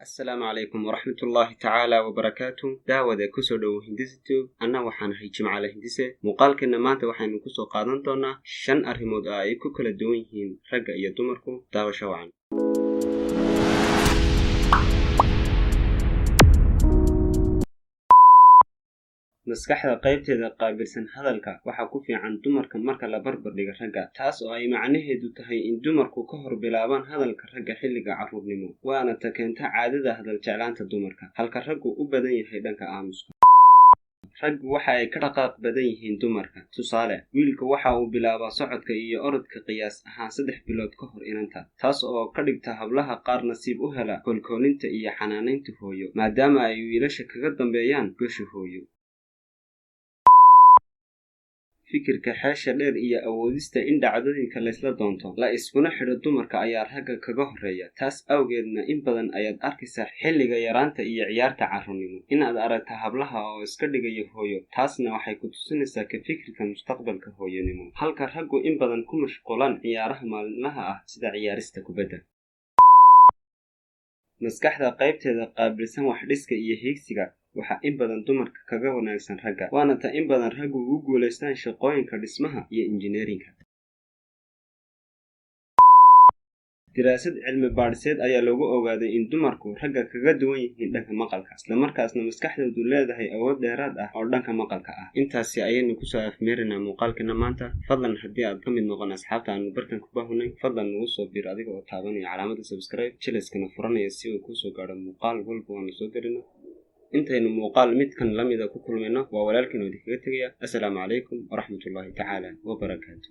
asalaamu calaykum waraxmatullaahi tacaala wabarakaatu. daawada kusoo dhowow hindisatube. anna waxaan ahay jimcale hindise. muuqaalkeenna maanta waxaynu kusoo qaadan doonaa 5 arrimood oo ay ku kala duwan yihiin ragga iyo dumarku. daawasho wacan. maskaxda qaybteeda qaabilsan hadalka waxaa ku fiican dumarka marka la barbar dhiga ragga, taas oo ay macnaheedu tahay in dumarku ka hor bilaabaan hadalka ragga xilliga carruurnimo, waana ta keenta caadada hadal jeclaanta dumarka, halka raggu u badan yahay dhanka aamuska. raggu waxa ay ka dhaqaaq badan yihiin dumarka. tusaale, wiilka waxa uu bilaabaa socodka iyo orodka qiyaas ahaan 3 bilood ka hor inanta, taas oo ka dhigta hablaha qaar nasiib u hela kolkoolinta iyo xanaanaynta hooyo, maadaama ay wiilasha kaga dambeeyaan gosha hooyo. fikirka xeesha dheer iyo awoodista in dhacdooyinka laysla doonto la iskuna xidho dumarka ayaa ragga kaga horreeya. taas awgeedna in badan ayaad arkaysaa xilliga yaraanta iyo ciyaarta carruurnimo inaad aragta hablaha oo iska dhigaya hooyo. taasna waxay ku tusinaysaa ka fikirka mustaqbalka hooyonimo, halka raggu in badan ku mashquulaan ciyaaraha maalinlaha ah sida ciyaarista kubadda. maskaxda qaybteeda qaabilsan wax dhiska iyo hiigsiga waxaa in badan dumarka kaga wanaagsan ragga, waana ta in badan raggu ugu guulaystaan shaqooyinka dhismaha iyo injineerinka. diraasad cilmi baadhiseed ayaa lagu ogaaday in dumarku ragga kaga duwan yihiin dhanka maqalka, islamarkaasna maskaxdoodu leedahay awood dheeraad ah oo dhanka maqalka ah. intaasi ayaynu kusoo afmeerinaa muuqaalkeena maanta. fadlan haddii aad ka mid noqon asxaabta aanu bartan ku baahunay, fadlan nagu soo biir adiga oo taabanaya calaamada subscribe, jiliskana furanaya si uu kuusoo gaadho muuqaal walba waanu soo gelino. intaynu muuqaal midkan la mida ku kulmayno, waa walaalkiin oo idinkaga tegaya. assalaamu calaykum waraxmatullaahi tacaala wabarakaatu.